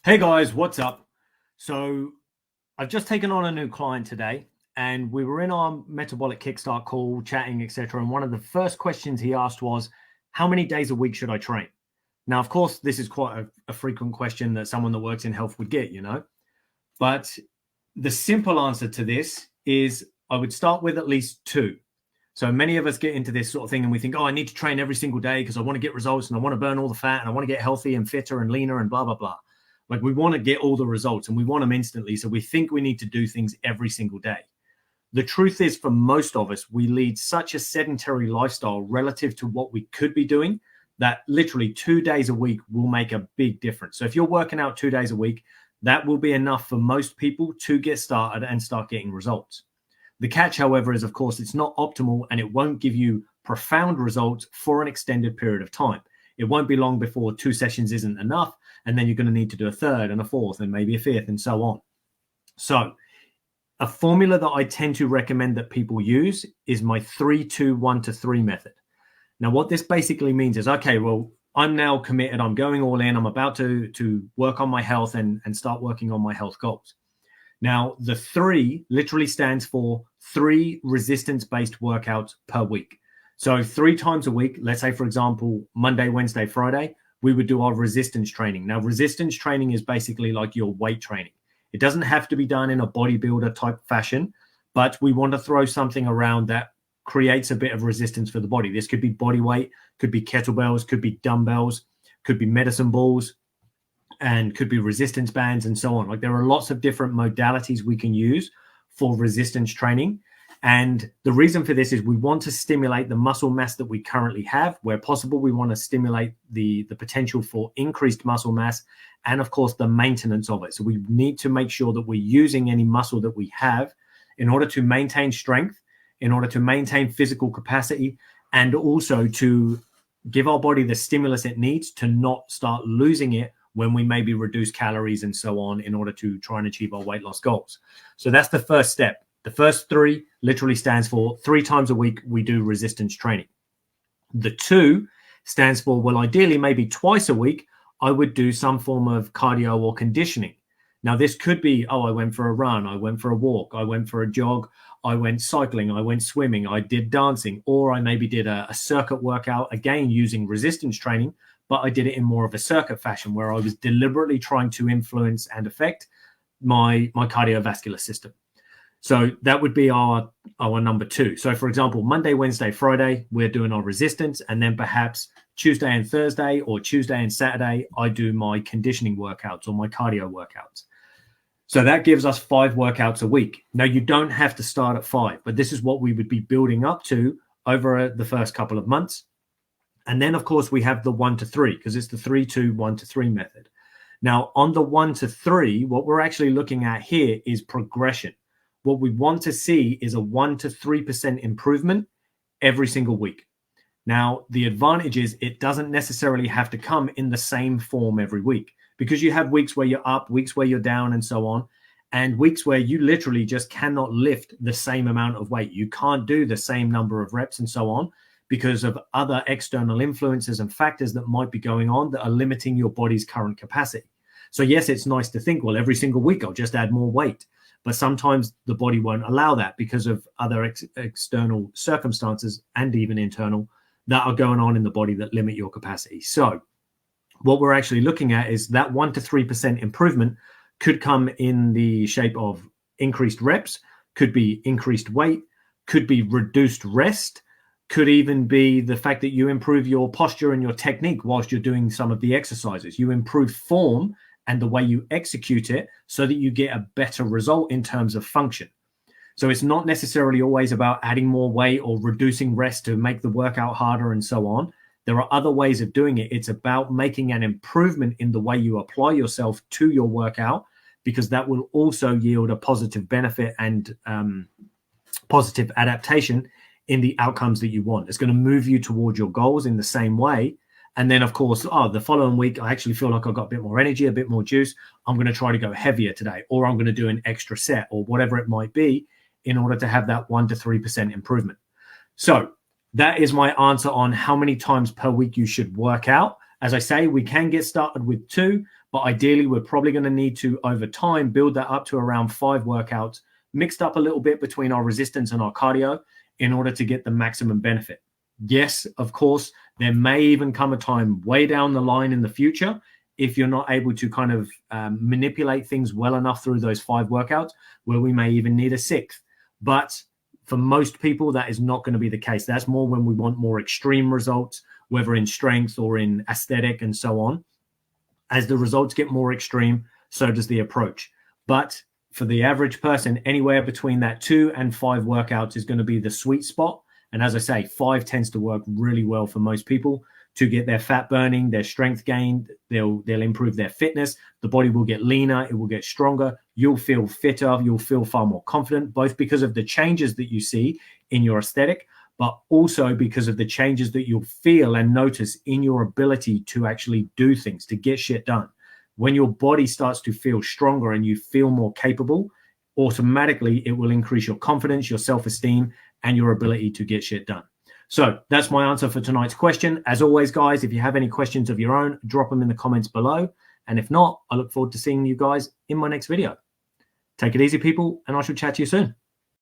Hey guys, what's up? So I've just taken on a new client today, and we were in our metabolic kickstart call, chatting, etc. And one of the first questions he asked was, "How many days a week should I train?" Now, of course, this is quite a frequent question that someone that works in health would get. But the simple answer to this is I would start with at least two. So many of us get into this sort of thing and we think, oh, I need to train every single day because I want to get results and I want to burn all the fat and I want to get healthy and fitter and leaner and blah, blah, blah. Like we want to get all the results and we want them instantly. So we think we need to do things every single day. The truth is, for most of us, we lead such a sedentary lifestyle relative to what we could be doing that literally 2 days a week will make a big difference. So if you're working out 2 days a week, that will be enough for most people to get started and start getting results. The catch, however, is, of course, it's not optimal and it won't give you profound results for an extended period of time. It won't be long before 2 sessions isn't enough, and then you're going to need to do a third and a fourth and maybe a fifth and so on. So a formula that I tend to recommend that people use is my 3-2-1-3 method. Now, what this basically means is, okay, well, I'm now committed. I'm going all in. I'm about to work on my health and start working on my health goals. Now, the 3 literally stands for 3 resistance-based workouts per week. So 3 times a week, let's say, for example, Monday, Wednesday, Friday, we would do our resistance training. Now, resistance training is basically like your weight training. It doesn't have to be done in a bodybuilder type fashion, but we want to throw something around that creates a bit of resistance for the body. This could be body weight, could be kettlebells, could be dumbbells, could be medicine balls, and could be resistance bands and so on. Like there are lots of different modalities we can use for resistance training. And the reason for this is we want to stimulate the muscle mass that we currently have. Where possible, we want to stimulate the potential for increased muscle mass and, of course, the maintenance of it. So we need to make sure that we're using any muscle that we have in order to maintain strength, in order to maintain physical capacity, and also to give our body the stimulus it needs to not start losing it when we maybe reduce calories and so on in order to try and achieve our weight loss goals. So that's the first step. The first 3 literally stands for 3 times a week we do resistance training. The 2 stands for, well, ideally maybe twice a week, I would do some form of cardio or conditioning. Now, this could be, oh, I went for a run, I went for a walk, I went for a jog, I went cycling, I went swimming, I did dancing, or I maybe did a circuit workout, again, using resistance training, but I did it in more of a circuit fashion where I was deliberately trying to influence and affect my cardiovascular system. So that would be our number 2. So, for example, Monday, Wednesday, Friday, we're doing our resistance. And then perhaps Tuesday and Thursday or Tuesday and Saturday, I do my conditioning workouts or my cardio workouts. So that gives us 5 workouts a week. Now, you don't have to start at 5, but this is what we would be building up to over the first couple of months. And then, of course, we have the 1-3 because it's the 3-2-1-3 method. Now, on the 1-3, what we're actually looking at here is progression. What we want to see is a 1-3% improvement every single week. Now, the advantage is it doesn't necessarily have to come in the same form every week because you have weeks where you're up, weeks where you're down, and so on, and weeks where you literally just cannot lift the same amount of weight. You can't do the same number of reps and so on because of other external influences and factors that might be going on that are limiting your body's current capacity. So yes, it's nice to think, well, every single week I'll just add more weight. But sometimes the body won't allow that because of other external circumstances and even internal that are going on in the body that limit your capacity. So what we're actually looking at is that 1-3% improvement could come in the shape of increased reps, could be increased weight, could be reduced rest, could even be the fact that you improve your posture and your technique whilst you're doing some of the exercises. You improve form and the way you execute it so that you get a better result in terms of function. So it's not necessarily always about adding more weight or reducing rest to make the workout harder and so on. There are other ways of doing it. It's about making an improvement in the way you apply yourself to your workout, because that will also yield a positive benefit and positive adaptation in the outcomes that you want. It's going to move you towards your goals in the same way. And then, of course, the following week, I actually feel like I've got a bit more energy, a bit more juice. I'm going to try to go heavier today, or I'm going to do an extra set or whatever it might be in order to have that 1-3% improvement. So that is my answer on how many times per week you should work out. As I say, we can get started with 2, But ideally, we're probably going to need to, over time, build that up to around 5 workouts, mixed up a little bit between our resistance and our cardio in order to get the maximum benefit. Yes, of course, there may even come a time way down the line in the future, if you're not able to kind of manipulate things well enough through those 5 workouts, where we may even need a 6th. But for most people, that is not going to be the case. That's more when we want more extreme results, whether in strength or in aesthetic and so on. As the results get more extreme, so does the approach. But for the average person, anywhere between that 2 and 5 workouts is going to be the sweet spot. And as I say, 5 tends to work really well for most people to get their fat burning, their strength gained. They'll improve their fitness. The body will get leaner. It will get stronger. You'll feel fitter. You'll feel far more confident, both because of the changes that you see in your aesthetic, but also because of the changes that you'll feel and notice in your ability to actually do things, to get shit done. When your body starts to feel stronger and you feel more capable, automatically it will increase your confidence, your self-esteem, and your ability to get shit done. So that's my answer for tonight's question. As always, guys, if you have any questions of your own, drop them in the comments below. And if not, I look forward to seeing you guys in my next video. Take it easy, people, and I shall chat to you soon.